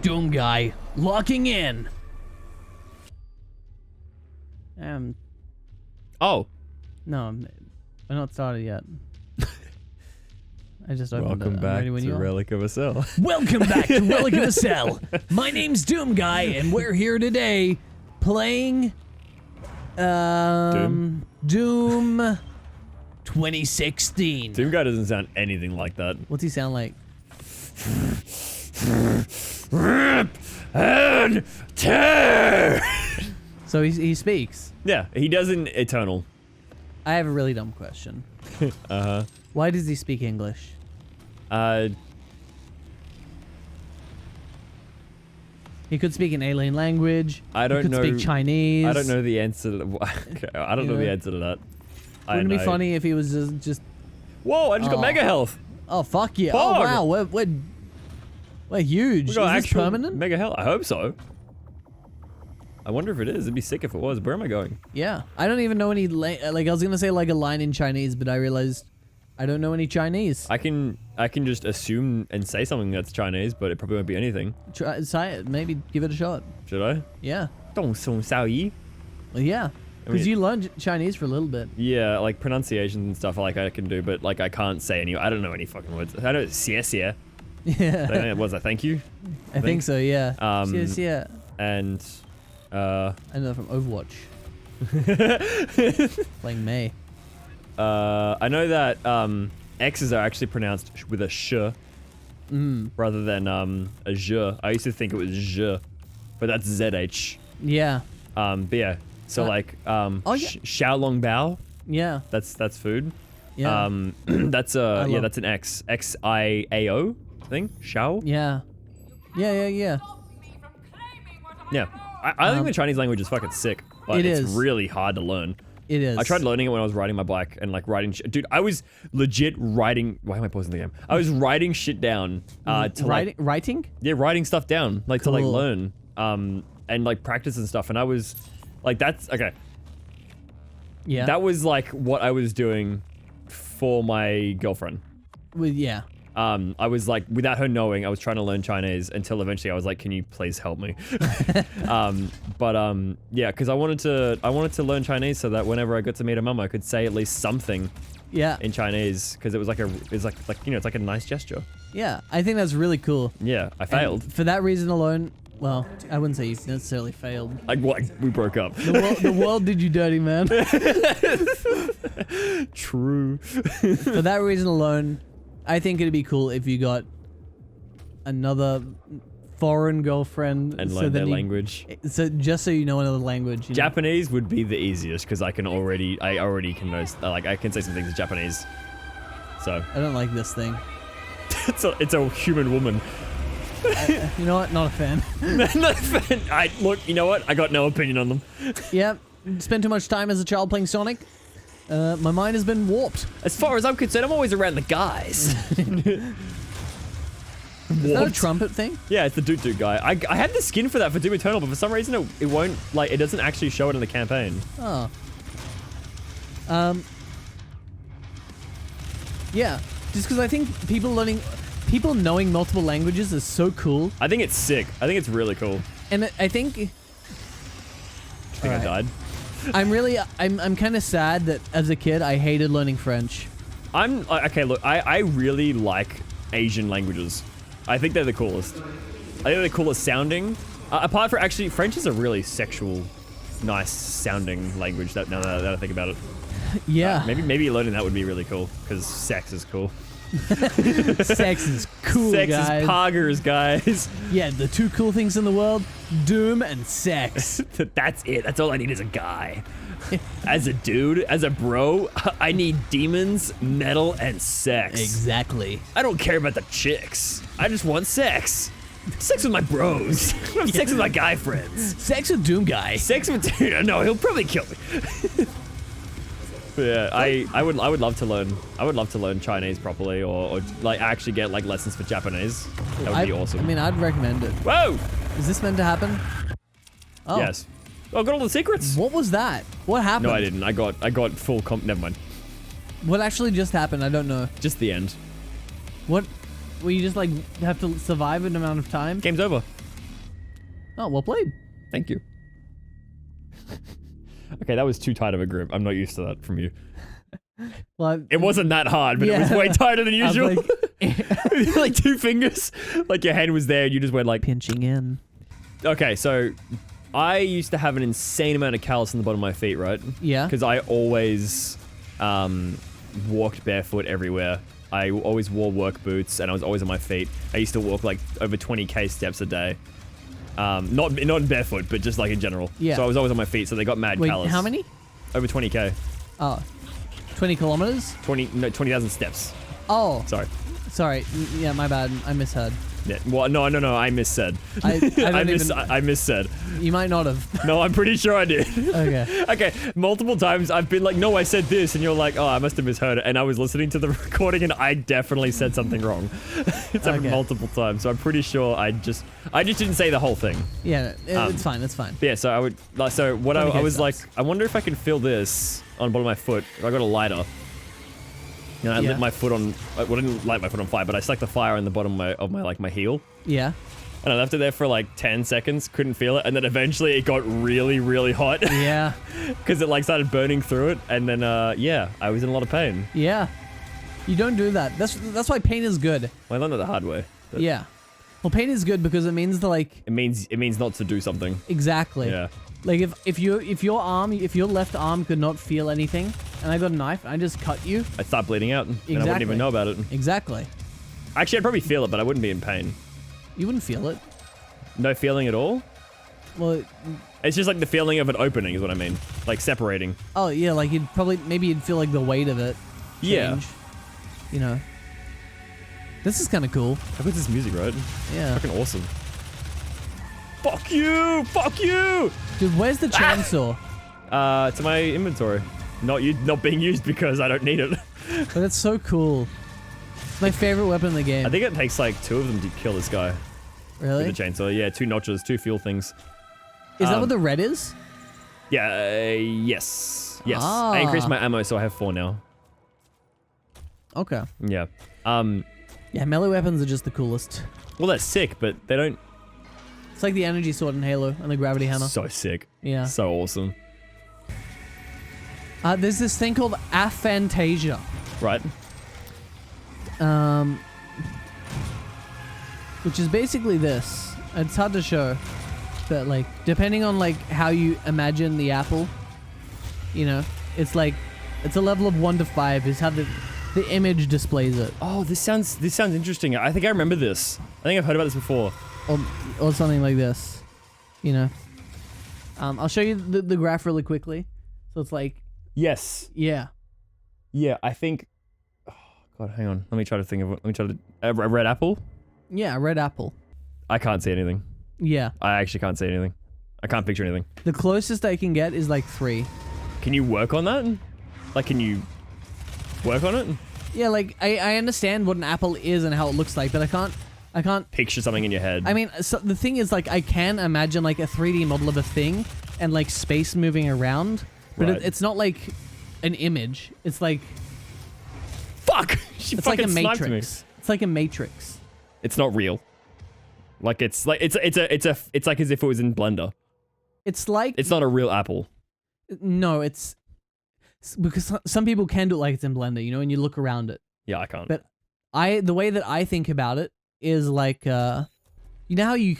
Doom guy, locking in. Oh. No, we're not started yet. I just opened Welcome it. back Ready when to you are. Relic of a Cell. Welcome back to Relic of a Cell. My name's Doom Guy, and we're here today playing Doom 2016. Doom Guy doesn't sound anything like that. What's he sound like? Rip and tear! So he speaks. Yeah, he does in Eternal. I have a really dumb question. Why does he speak English? He could speak an alien language. I don't know. He could speak Chinese. I don't know the answer to okay, I don't know the answer to that. Wouldn't it be funny if he was just Whoa, I just got mega health. oh fuck yeah. Pog. Oh wow, we're huge. We got Is this actual permanent? mega health. I hope so. I wonder if it is. It'd be sick if it was. Where am I going? Yeah. I don't even know any like I was gonna say like a line in Chinese, but I realized I don't know any Chinese. I can just assume and say something that's Chinese, but it probably won't be anything. Try it. Maybe give it a shot. Should I? Yeah. Dong song sao yi. Well, yeah. Because you learned Chinese for a little bit. Yeah, like pronunciations and stuff like I can do, but like I can't say any. I don't know any fucking words. I know xie. Yeah. Was that thank you? I think so. Yeah. Yes. Yeah. And I know from Overwatch. Playing Mei. I know that X's are actually pronounced with a sh rather than a zh. I used to think it was zh, but that's zh. Yeah. But yeah. So like yeah. Xiaolong Bao. Yeah. That's food. Yeah. That's that's an X. XIAO thing. Xiao. Yeah. Yeah. Yeah. I think the Chinese language is fucking sick, but it's really hard to learn. It is. I tried learning it when I was riding my bike and like writing dude, I was legit writing. Why am I pausing the game? I was writing shit down to writing? Yeah, writing stuff down like Cool. to like learn and like practice and stuff, and I was like, that's okay. Yeah. That was like what I was doing for my girlfriend. Yeah. I was like, without her knowing, I was trying to learn Chinese until eventually I was like, can you please help me? Yeah, because I wanted to learn Chinese so that whenever I got to meet her mum, I could say at least something in Chinese, because it was like it's like a nice gesture. Yeah, I think that's really cool. Yeah, I failed. And for that reason alone, well, I wouldn't say you necessarily failed. Like what? We broke up. The world did you dirty, man. True. For that reason alone, I think it'd be cool if you got another foreign girlfriend And learn their language. So just so you know another language. You Japanese would be the easiest because I already can know, like I can say some things in Japanese. So I don't like this thing. it's a human woman. You know what? Not a fan. Not a fan. Look, you know what? I got no opinion on them. Yep. Spent too much time as a child playing Sonic. My mind has been warped. As far as I'm concerned, I'm always around the guys. Is that a trumpet thing? Yeah, it's the Doot Doot guy. I had the skin for that for Doom Eternal, but for some reason it won't, like, it doesn't actually show it in the campaign. Oh. Yeah. Just because I think people knowing multiple languages is so cool. I think it's sick. I think it's really cool. And I think... I think I died. I'm kind of sad that as a kid I hated learning French. Okay, look, I really like Asian languages. I think they're the coolest. I think they're the coolest sounding. Apart from, actually, French is a really sexual, nice sounding language now that I think about it. Yeah. Maybe learning that would be really cool, because sex is cool. Sex is cool, Sex guys. is poggers, guys. Yeah, the two cool things in the world, Doom and sex. That's it. That's all I need is a guy. As a dude, as a bro, I need demons, metal, and sex. Exactly. I don't care about the chicks. I just want sex. Sex with my bros. Sex with my guy friends. Sex with Doom Guy. Sex with dude. No, he'll probably kill me. Yeah, I would love to learn. I would love to learn Chinese properly, or like actually get like lessons for Japanese. That would be awesome. I mean, I'd recommend it. Whoa! Is this meant to happen? Oh. Yes. Oh, I got all the secrets. What was that? What happened? No, I didn't. I got full comp. Never mind. What actually just happened? I don't know. Just the end. What? Will you just like have to survive an amount of time? Game's over. Oh, well played. Thank you. Okay, that was too tight of a grip. I'm not used to that from you. Well, It wasn't that hard, but it was Yeah. way tighter than I was usual. like, Like 2 fingers. Like your hand was there and you just went like... pinching in. Okay, so I used to have an insane amount of callus on the bottom of my feet, right? Yeah. Because I always walked barefoot everywhere. I always wore work boots and I was always on my feet. I used to walk like over 20k steps a day. Not barefoot, but just like in general. Yeah. So I was always on my feet, so they got mad Wait, callus. how many? Over 20k. Oh, 20 kilometers? 20,000 steps. Oh, Sorry. sorry. Yeah, my bad. I misheard. Yeah. Well, no, I missaid. I don't I missaid. You might not have. No, I'm pretty sure I did. Okay. Okay, multiple times I've been like, no, I said this, and you're like, oh, I must have misheard it. And I was listening to the recording, and I definitely said something wrong. It's happened Okay. multiple times, so I'm pretty sure I just didn't say the whole thing. Yeah, it's fine. It's fine. But yeah, so I would, like, so what I was like, steps. I wonder if I can feel this on the bottom of my foot. I got a lighter. And I Yeah. lit my foot on, well, I didn't light my foot on fire, but I stuck the fire in the bottom of my heel. Yeah. And I left it there for like 10 seconds, couldn't feel it, and then eventually it got really, really hot. Yeah. Because it like started burning through it, and then yeah, I was in a lot of pain. Yeah. You don't do that. That's why pain is good. Well, I learned that the hard way. But Yeah. Well, pain is good because it means that like It means not to do something. exactly. Yeah. Like if your left arm could not feel anything, and I got a knife and I just cut you. I'd start bleeding out, and I wouldn't Exactly. even know about it. Exactly. Actually, I'd probably feel it, but I wouldn't be in pain. You wouldn't feel it. No feeling at all? Well, It's just like the feeling of it opening is what I mean. Like separating. oh yeah, like maybe you'd feel like the weight of it. Yeah. Change. You know. This is kind of cool. How good's this music, right? Yeah. Fucking awesome. Fuck you! Fuck you! Dude, where's the chainsaw? To my inventory. Not being used because I don't need it. But that's so cool. It's my favorite weapon in the game. I think it takes like 2 of them to kill this guy. Really? With the chainsaw. Yeah, 2 notches, 2 fuel things. Is that what the red is? Yeah, yes. Yes. Ah. I increased my ammo, so I have 4 now. Okay. Yeah. Yeah, melee weapons are just the coolest. Well, they're sick, but they don't... It's like the energy sword in Halo and the gravity hammer. So sick. Yeah. So awesome. There's this thing called aphantasia. Right? Which is basically this. It's hard to show, but like depending on like how you imagine the apple, you know, it's like it's a level of 1 to 5 is how the image displays it, Oh, this sounds interesting. I think I remember this. I think I've heard about this before. or something like this, you know. I'll show you the graph really quickly. So it's like, Yes. yeah, Yeah, I think... Oh, God, hang on. Let me try to think of it. Let me try to... A red apple? yeah, red apple. I can't see anything. Yeah, I actually can't see anything. I can't picture anything. the closest I can get is like 3. Can you work on that? Like, can you work on it? Yeah, like I understand what an apple is and how it looks like, but I can't. Picture something in your head. I mean, so the thing is, like, I can imagine like a 3D model of a thing and like space moving around, but Right. it's not like an image. It's like Fuck! She it's like fucking a sniped me. matrix. It's like a matrix. It's not real. Like it's like it's like as if it was in Blender. It's like It's not a real apple. no, it's because some people can do it like it's in Blender, you know, and you look around it. Yeah, I can't. But the way that I think about it is like, you know how you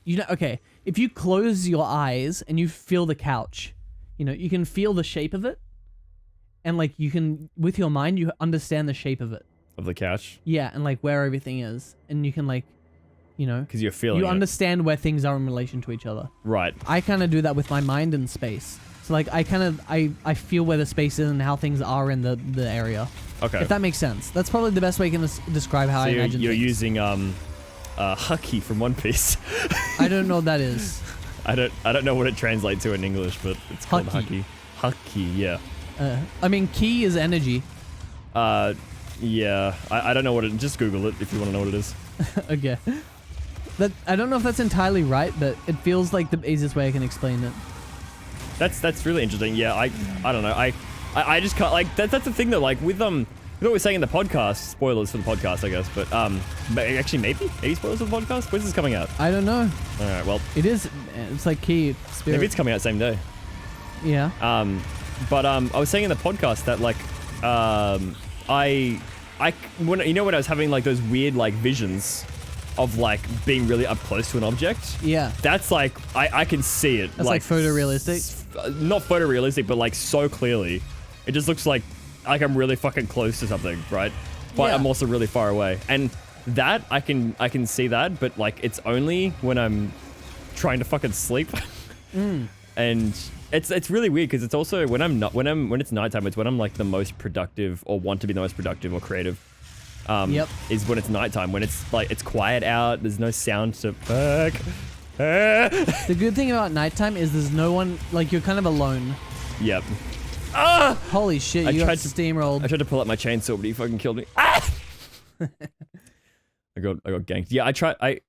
know, okay, if you close your eyes and you feel the couch, you know, you can feel the shape of it, and like you can with your mind you understand the shape of it. Of the couch, Yeah, and like where everything is, and you can like, you know, because you're feeling you it. understand where things are in relation to each other. Right. I kind of do that with my mind and space. So like I kind of I feel where the space is and how things are in the area. Okay. If that makes sense. That's probably the best way I can describe how So I you're imagine you're things. using Haki from One Piece. I don't know what that is. I don't know what it translates to in English, but it's called Haki. Haki. Haki, yeah. I mean, ki is energy. Yeah. I don't know what it. Just Google it if you want to know what it is. Okay. That I don't know if that's entirely right, but it feels like the easiest way I can explain it. That's really interesting. Yeah. I don't know. I just can't like that's the thing though. Like with what we're saying in the podcast, spoilers for the podcast, I guess, but actually maybe spoilers for the podcast? When's this coming out? I don't know. Alright, well. It's like key spirit. Maybe it's coming out same day. Yeah. But I was saying in the podcast that like, when I was having like those weird like visions of like being really up close to an object. Yeah. That's like, I can see it. That's like photorealistic? Not photorealistic, but like so clearly. It just looks like I'm really fucking close to something, right? But Yeah. I'm also really far away. And that, I can see that, but like it's only when I'm trying to fucking sleep. And it's really weird because it's also when it's nighttime, it's when I'm like the most productive or want to be the most productive or creative. Is when it's nighttime, when it's like it's quiet out, there's no sound to fuck. The good thing about nighttime is there's no one, like you're kind of alone. Yep. Holy shit, you got steamrolled. I tried to pull out my chainsaw, but he fucking killed me. I got ganked. Yeah,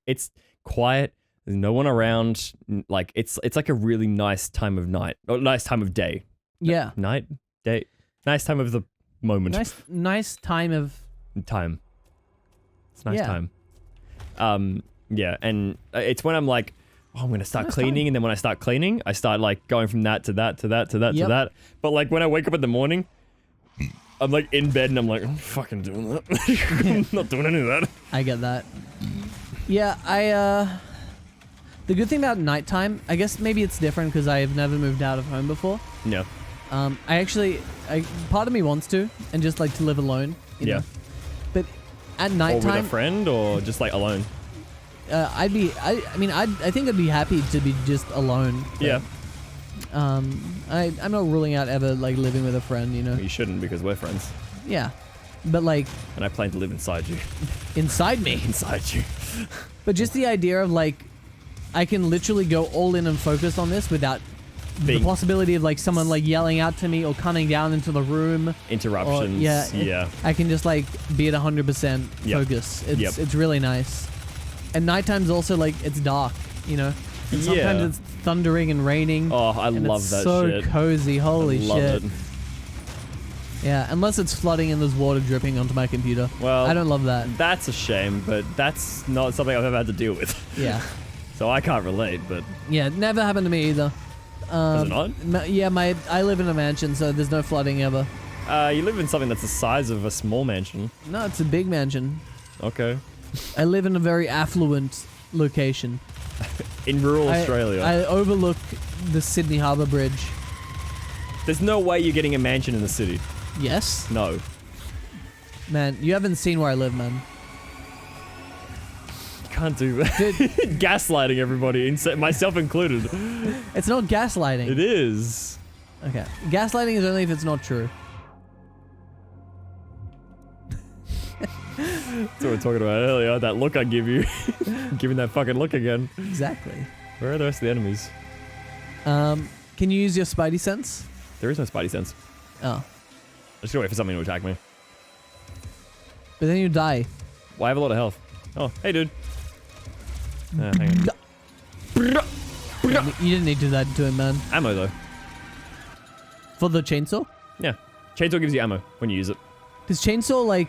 it's quiet. There's no one around. Like it's like a really nice time of night. Or nice time of day. Yeah. Night, day. Nice time of the moment. Nice time of time. It's nice time. Yeah, and it's when I'm like, oh, I'm gonna start cleaning, and then when I start cleaning, I start like going from that to that to that to that to that. But like when I wake up in the morning, I'm like in bed and I'm like, I'm fucking doing that. I'm not doing any of that. I get that. Yeah, the good thing about nighttime, I guess maybe it's different because I've never moved out of home before. Yeah. Part of me wants to, and just like to live alone. You know? But at nighttime, or with a friend, or just like alone. I think I'd be happy to be just alone. But, Yeah. I'm not ruling out ever like living with a friend. You know. You shouldn't because we're friends. Yeah, but like. And I plan to live inside you. Inside me. Inside you. But just the idea of like, I can literally go all in and focus on this without the possibility of like someone like yelling out to me or coming down into the room. Interruptions. Or, yeah. I can just like be at 100% focus. It's really nice. And nighttime's also like, it's dark, you know? And sometimes it's thundering and raining. Oh, I love that shit. So cozy. Holy shit. It. Yeah, unless it's flooding and there's water dripping onto my computer. Well, I don't love that. That's a shame, but that's not something I've ever had to deal with. Yeah. So I can't relate, but... Yeah, it never happened to me either. Does it not? Yeah, I live in a mansion, so there's no flooding ever. You live in something that's the size of a small mansion. No, it's a big mansion. Okay. I live in a very affluent location. In rural Australia. I overlook the Sydney Harbour Bridge. There's no way you're getting a mansion in the city. Yes? No. Man, you haven't seen where I live, man. Can't do that. Gaslighting everybody, myself included. It's not gaslighting. It is. Okay. Gaslighting is only if it's not true. That's what we were talking about earlier. That look I give you. Giving that fucking look again. Exactly. Where are the rest of the enemies? Can you use your spidey sense? There is no spidey sense. Oh. I just gotta wait for something to attack me. But then you die. Well, I have a lot of health. Oh, hey dude. Hang on. You didn't need to do that to him, man. Ammo though. For the chainsaw? Yeah. Chainsaw gives you ammo when you use it. Does chainsaw like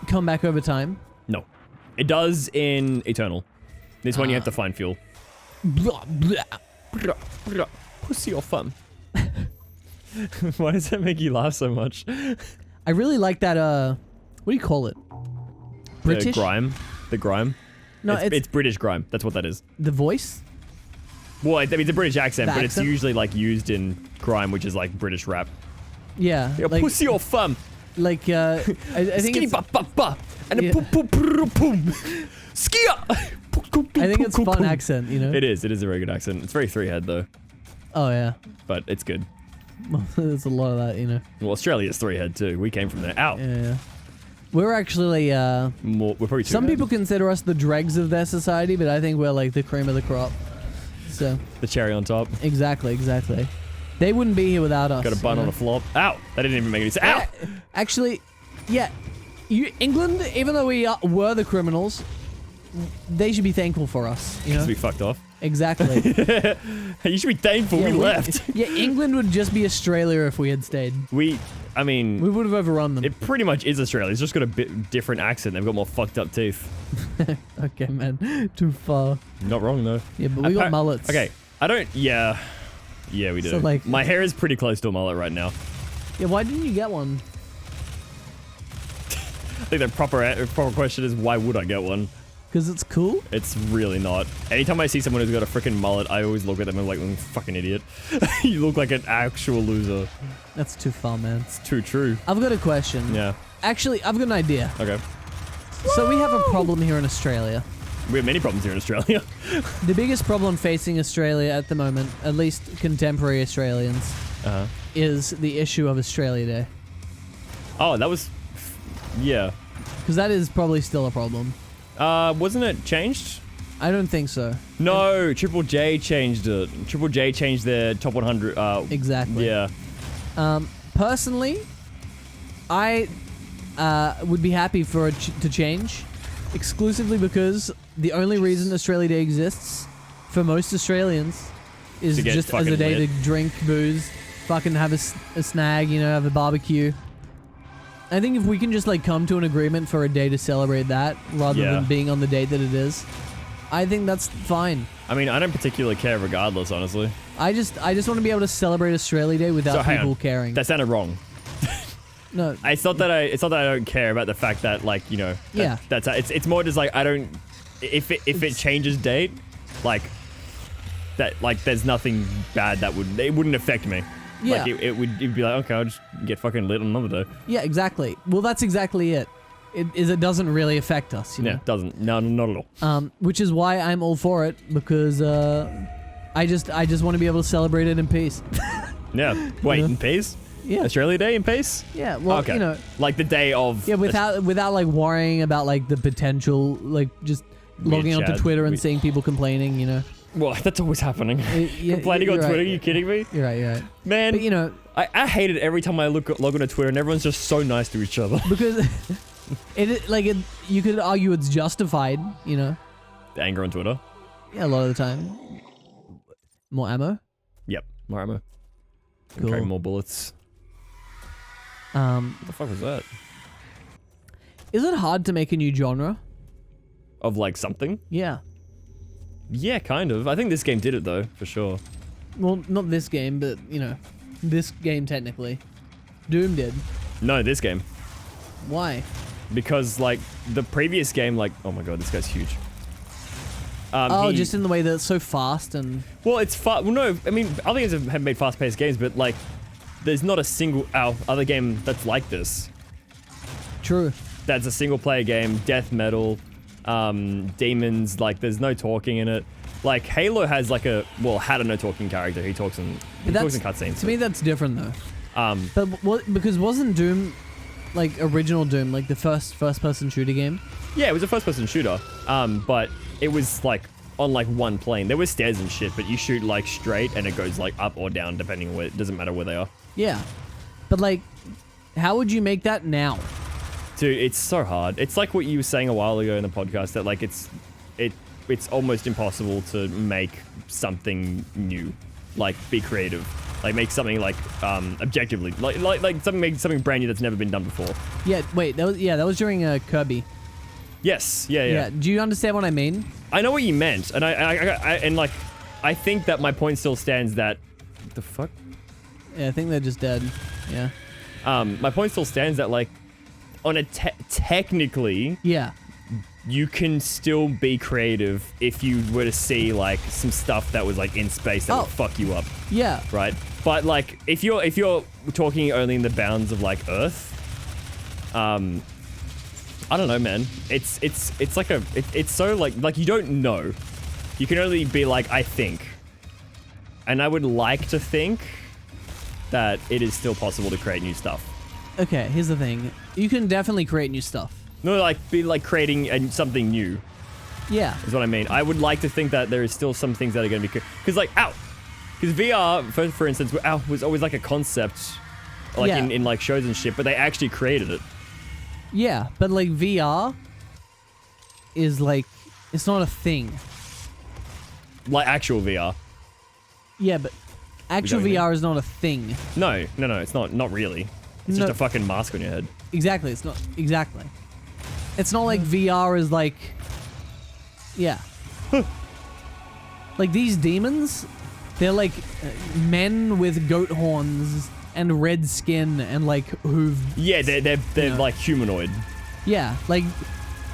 come back over time? No. It does in Eternal. This one you have to find fuel. Blah, blah. Pussy or fun. Why does that make you laugh so much? I really like that, what do you call it? British? The grime. No, it's British grime. That's what that is. The voice? Well, I mean, it's a British accent, but accent? it's usually like used in grime, which is like British rap. Yeah. Like, pussy or fun. Like, I think Skinny it's... ba ba ba. And a pum pum pum. Skia! I think it's fun accent, you know? It is a very good accent. It's very three-head though. Oh, yeah. But it's good. There's a lot of that, you know? Well, Australia's three-head too. We came from there. Ow! Yeah. We're actually, we're probably some people consider us the dregs of their society, but I think we're like the cream of the crop. So. The cherry on top. Exactly. They wouldn't be here without us. Got a bun on a flop. Ow! That didn't even make any sense. Ow! Actually, yeah. England, even though we were the criminals, they should be thankful for us. You know? Because we fucked off. Exactly. You should be thankful we left. Yeah, England would just be Australia if we had stayed. I mean... We would have overrun them. It pretty much is Australia. It's just got a bit different accent. They've got more fucked up teeth. Okay, man. Too far. Not wrong, though. Yeah, but we got mullets. Okay, I don't... Yeah. Yeah, we do. So, like... My hair is pretty close to a mullet right now. Yeah, why didn't you get one? I think the proper question is, why would I get one? Because it's cool? It's really not. Anytime I see someone who's got a freaking mullet, I always look at them and I'm like, fucking idiot. You look like an actual loser. That's too far, man. It's too true. I've got a question. Yeah. Actually, I've got an idea. Okay. So we have a problem here in Australia. We have many problems here in Australia. The biggest problem facing Australia at the moment, at least contemporary Australians, is the issue of Australia Day. Oh, that was... Yeah. Because that is probably still a problem. Wasn't it changed? I don't think so. No, Triple J changed it. Triple J changed their top 100. Exactly. Yeah. Personally, I would be happy for it to change, exclusively because the only reason Australia Day exists for most Australians is just as a day lit. to drink booze, fucking have a snag, you know, have a barbecue. I think if we can just like come to an agreement for a day to celebrate that rather than being on the date that it is, I think that's fine. I mean, I don't particularly care regardless, honestly. I just want to be able to celebrate Australia Day without people caring. That sounded wrong. No. It's not that I don't care about the fact that, like, you know, it's more just like I don't if it changes date, like that, like there's nothing bad that it wouldn't affect me. Yeah. Like it'd be like, okay, I'll just get fucking lit on another day. Yeah, exactly. Well, that's exactly it. It doesn't really affect us, you know? Yeah, it doesn't. No, not at all. Which is why I'm all for it, because I just want to be able to celebrate it in peace. Yeah. Wait, in peace? Yeah. Australia Day in peace? Yeah, well, okay. you know. Like the day of... Yeah, without like worrying about like the potential, like just logging onto Twitter and seeing people complaining, you know? Well, that's always happening. Complaining on Twitter, right. Are you kidding me? You're right. Man, but, you know... I hate it every time I log onto Twitter and everyone's just so nice to each other. Because you could argue it's justified, you know? The anger on Twitter? Yeah, a lot of the time. More ammo? Yep, more ammo. Cool. Carry more bullets. What the fuck was that? Is it hard to make a new genre? Of like something? Yeah. Yeah, kind of. I think this game did it though, for sure. Well, not this game, but, you know, this game technically. Doom did. No, this game. Why? Because, like, the previous game, like... Oh my god, this guy's huge. Just in the way that it's so fast and... Well, it's fast... Well, no, I mean, other games have made fast-paced games, but, like, there's not a single other game that's like this. True. That's a single-player game, death metal, demons, like, there's no talking in it. Like, Halo has, like, had a no-talking character. He talks in cutscenes. To me, that's different, though. Because wasn't Doom... like original Doom, like the first-person shooter game? Yeah, it was a first-person shooter, but it was like on like one plane. There were stairs and shit, but you shoot like straight and it goes like up or down depending on where. It doesn't matter where they are. Yeah, but like, how would you make that now? Dude, it's so hard. It's like what you were saying a while ago in the podcast that like it's almost impossible to make something new, like be creative. Like make something like objectively like something brand new that's never been done before. Yeah, wait, that was during Kirby. Yes, yeah. Do you understand what I mean? I know what you meant, and I think that my point still stands that what the fuck? Yeah, I think they're just dead. Yeah. My point still stands that like on a technically you can still be creative if you were to see like some stuff that was like in space that would fuck you up. Yeah. Right? But like if you're talking only in the bounds of like Earth, I don't know, man. It's like it's so like you don't know. You can only be like, I think. And I would like to think that it is still possible to create new stuff. Okay, here's the thing. You can definitely create new stuff. No, like be like creating something new. Yeah. Is what I mean. I would like to think that there is still some things that are going to be... Because like, because VR, for instance, was always like a concept, like in like shows and shit, but they actually created it. Yeah, but like VR is like It's not a thing. Like actual VR. Yeah, but actual what you mean? VR is not a thing. No, it's not really. It's No. just a fucking mask on your head. Exactly, it's not. Exactly. It's not like VR is like. Yeah. Like these demons, they're like men with goat horns and red skin and like who've. Yeah, they're like humanoid. Yeah, like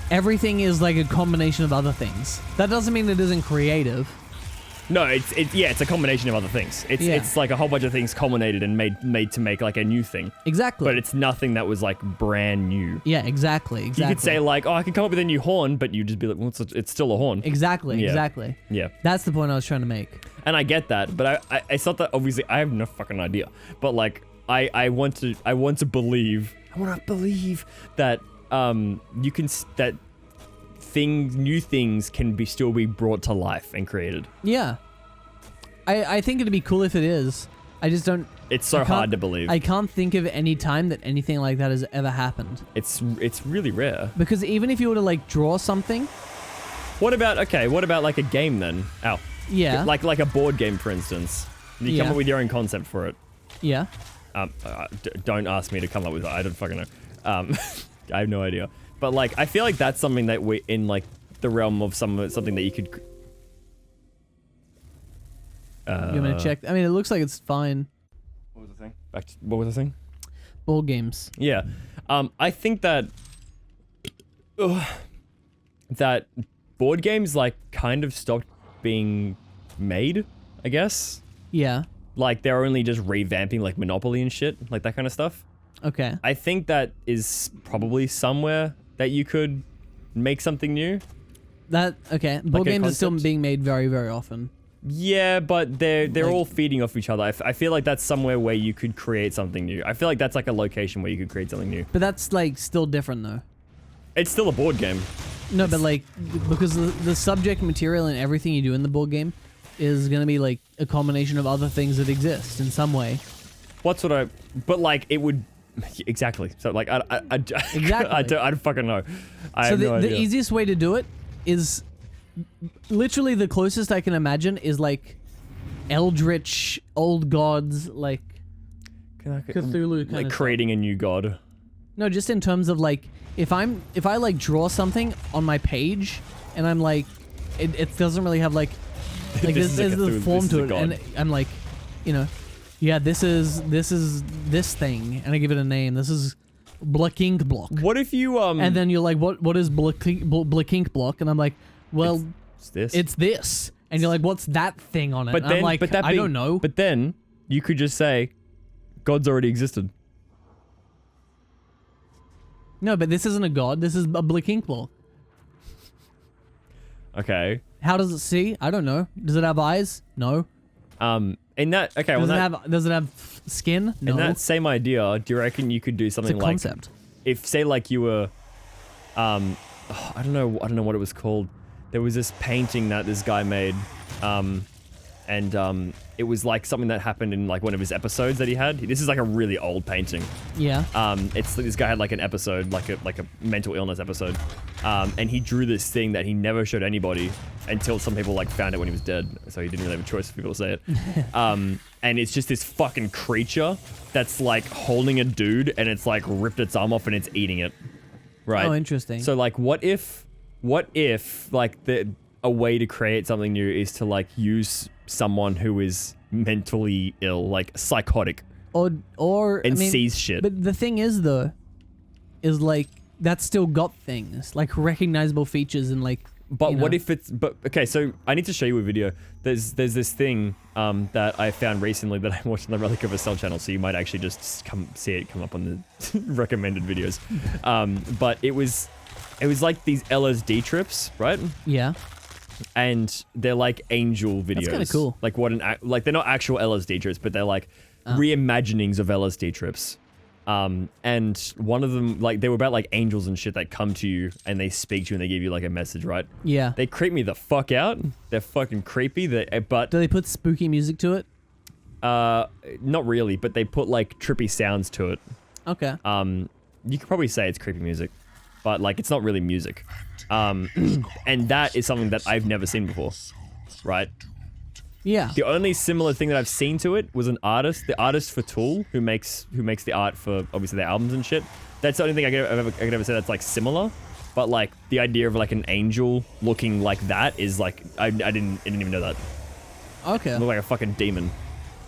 everything is like a combination of other things. That doesn't mean it isn't creative. No, it's a combination of other things. It's like a whole bunch of things culminated and made to make like a new thing. Exactly. But it's nothing that was like brand new. Yeah, exactly. You could say like, oh, I can come up with a new horn, but you just be like, well, it's still a horn. Exactly. Yeah. Exactly. Yeah. That's the point I was trying to make. And I get that, but I thought that obviously I have no fucking idea. But like I want to believe that you can that new things can still be brought to life and created. Yeah. I think it'd be cool if it is. I just don't. It's so hard to believe. I can't think of any time that anything like that has ever happened. It's really rare. Because even if you were to like draw something. What about like a game then? Ow. Yeah. Like a board game, for instance. You come up with your own concept for it. Yeah. Don't ask me to come up with it. I don't fucking know. I have no idea. But like, I feel like that's something that we're in like the realm of something that you could. You want me to check? I mean, it looks like it's fine. What was the thing? What was the thing? Board games. Yeah. I think that that board games like kind of stopped being made, I guess. Yeah. Like they're only just revamping like Monopoly and shit, like that kind of stuff. Okay. I think that is probably somewhere that you could make something new. Okay. Board games are still being made very, very often. Yeah, but they're all feeding off each other. I feel like that's somewhere where you could create something new. I feel like that's like a location where you could create something new. But that's like still different though. It's still a board game. No, but like because the subject material and everything you do in the board game is gonna be like a combination of other things that exist in some way. But like it would. Exactly. So like Exactly. I don't fucking know. I So have no idea. the easiest way to do it is literally the closest I can imagine is like eldritch old gods like Cthulhu kind like of creating a new god. No, just in terms of like if I like draw something on my page and I'm like it doesn't really have like This there's is a the Cthulhu, form this is to a it god. and I'm like, you know, yeah, this is this thing and I give it a name. This is Blackink block. What if you And then you're like, what is Blackink block? And I'm like, well, it's this. this. And you're like, what's that thing on it? But And then I'm like, I don't know. But then you could just say, gods already existed. No, but this isn't a god. This is a Blackink block. Okay. How does it see? I don't know. Does it have eyes? No. In that okay, Does it have skin? No. in that same idea, do you reckon you could do It's something a like concept. if say like you were I don't know what it was called. There was this painting that this guy made and it was like something that happened in like one of his episodes that he had. This is like a really old painting. Yeah. It's this guy had like an episode, like a mental illness episode, and he drew this thing that he never showed anybody until some people like found it when he was dead. So he didn't really have a choice for people to say it. And it's just this fucking creature that's like holding a dude, and it's like ripped its arm off and it's eating it. Right. Oh, interesting. So like, what if like a way to create something new is to like use someone who is mentally ill, like psychotic, or and I mean, sees shit. But the thing is though, is like that's still got things like recognizable features and like. But you what know. if it's okay? So I need to show you a video. There's this thing that I found recently that I watched on the Relic of a Cell channel. So you might actually just come up on the recommended videos. But it was like these LSD trips, right? Yeah. And they're like angel videos. That's kinda cool. Like like they're not actual LSD trips, but they're like reimaginings of LSD trips. And one of them, like, they were about like angels and shit that come to you and they speak to you and they give you like a message, right? Yeah. They creep me the fuck out. They're fucking creepy. But Do they put spooky music to it? not really. But they put like trippy sounds to it. Okay. You could probably say it's creepy music. but like it's not really music. And that is something that I've never seen before, right? Yeah. The only similar thing that I've seen to it was an artist, the artist for Tool, who makes the art for obviously their albums and shit. That's the only thing I could ever say that's like similar. But like the idea of like an angel looking like that is like I didn't even know that. Okay. It looked like a fucking demon.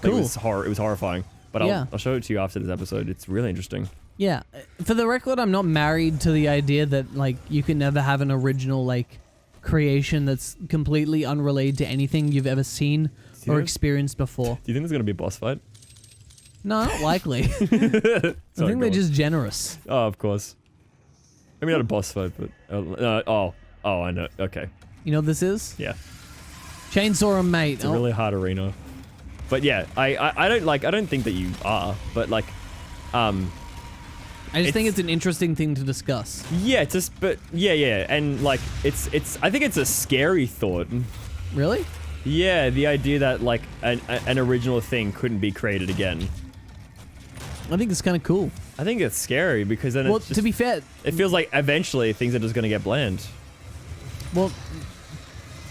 Cool. It was horrifying. But I'll show it to you after this episode. It's really interesting. Yeah. For the record, I'm not married to the idea that like you can never have an original like creation that's completely unrelated to anything you've ever seen or experienced before. Do you think there's gonna be a boss fight? No, not likely. I think they're just generous. Oh, of course. Maybe not a boss fight, but oh, I know. Okay. You know what this is? Yeah. Chainsaw and Mate. It's a really hard arena. But yeah, I don't think that you are, but like, I just think it's an interesting thing to discuss. Yeah, and like I think it's a scary thought. Really? Yeah, the idea that like an original thing couldn't be created again. I think it's kind of cool. I think it's scary because then well, it's just, to be fair, it feels like eventually things are just gonna get bland. Well,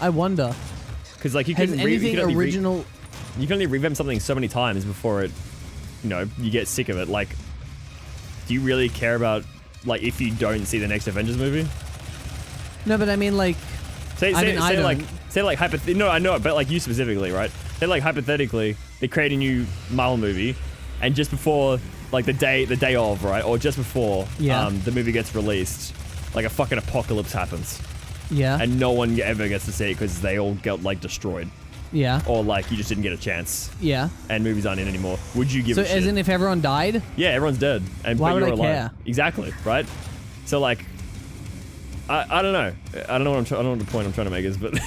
I wonder. Because like you has can anything original. You can only revamp something so many times before it, you get sick of it. Like, do you really care about, like, if you don't see the next Avengers movie? No, but I mean, like... Say like, no, I know it, but, like, you specifically, right? Say, like, hypothetically, they create a new Marvel movie, and just before, like, the day of, right? Or just before the movie gets released, like, a fucking apocalypse happens. Yeah. And no one ever gets to see it because they all get, like, destroyed. Yeah. Or like you just didn't get a chance. Yeah. And movies aren't in anymore. Would you give a shit? So as in if everyone died? Yeah, everyone's dead. And why but would you're I alive. care? Exactly, right? So like I don't know. I don't know what the point I'm trying to make is, but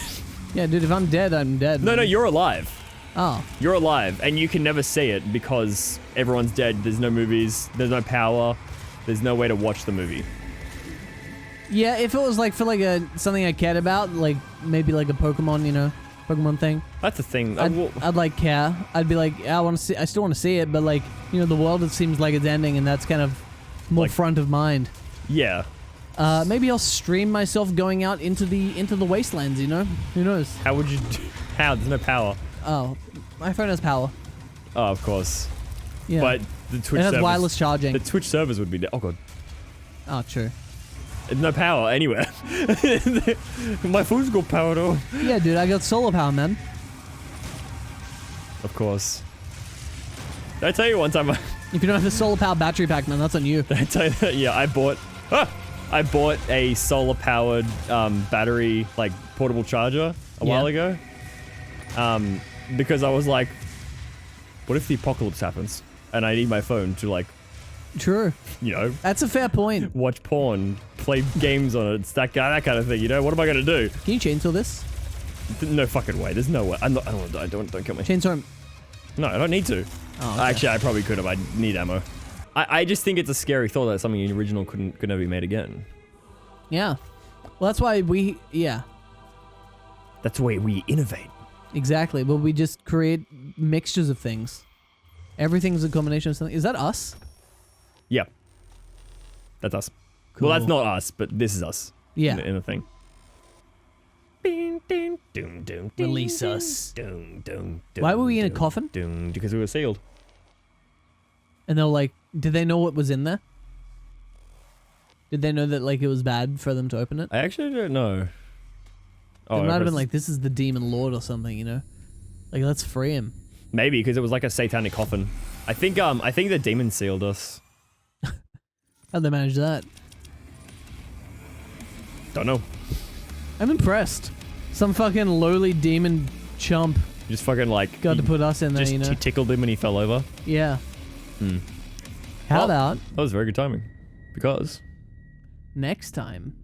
yeah, dude, if I'm dead, I'm dead. No, you're alive. Oh. You're alive and you can never see it because everyone's dead. There's no movies, there's no power, there's no way to watch the movie. Yeah, if it was like for like something I cared about, like maybe like a Pokemon, Pokemon thing. That's the thing. I'd like care. I'd be like, yeah, I still want to see it, but like, the world, it seems like it's ending, and that's kind of more like, front of mind. Yeah. Maybe I'll stream myself going out into the wastelands. Who knows? How would you? How? There's no power. Oh, my phone has power. Oh, of course. Yeah. But the Twitch. It has wireless charging. The Twitch servers would be. Oh god. Oh, true. No power anywhere. My phone's got power though. Yeah, dude, I got solar power, man. Of course. Did I tell you one time? If you don't have the solar power battery pack, man, that's on you. Did I tell you that? Yeah, I bought a solar powered battery like portable charger a while ago. Because I was like, what if the apocalypse happens and I need my phone to like. True. That's a fair point. Watch porn, play games on it, it's that kind of thing. What am I gonna do? Can you chainsaw this? No fucking way. There's no way. I don't want to die. Don't kill me. Chainsaw him. No, I don't need to. Oh, okay. Actually, I probably could have. I need ammo. I just think it's a scary thought that something original could never be made again. Yeah. Well, that's why That's the way we innovate. Exactly. But we just create mixtures of things. Everything's a combination of something. Is that us? Yeah. That's us. Cool. Well, that's not us, but this is us. Yeah. In a thing. Release us. Why were we in a coffin? Because we were sealed. And they're like, did they know what was in there? Did they know that like it was bad for them to open it? I actually don't know. It might have been like, this is the demon lord or something, Like, let's free him. Maybe, because it was like a satanic coffin. I think the demon sealed us. How'd they manage that? Don't know. I'm impressed. Some fucking lowly demon chump Just fucking like... got to put us in there, Just he tickled him when he fell over. Yeah. How about... That was very good timing. Because... next time,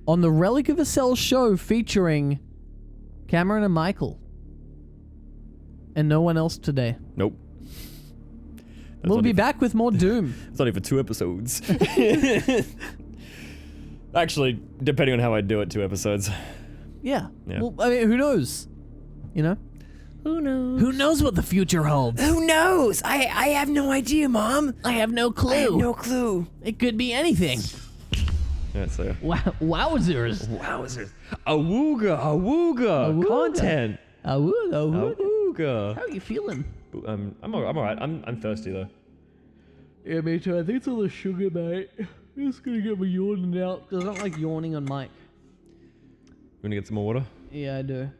on the Relic of a Cell show featuring Cameron and Michael. And no one else today. Nope. We'll be back with more Doom. It's only for 2 episodes. Actually, depending on how I do it, 2 episodes. Yeah. Well, I mean, who knows? Who knows? Who knows what the future holds? Who knows? I have no idea, Mom. I have no clue. I have no clue. It could be anything. Yeah, so. Wowzers. Wowzers. Awooga. Content. Awooga. How are you feeling? I'm alright. I'm thirsty though. Yeah, me too. I think it's all the sugar, mate. It's gonna get me yawning out because I don't like yawning on mic. You wanna get some more water? Yeah, I do.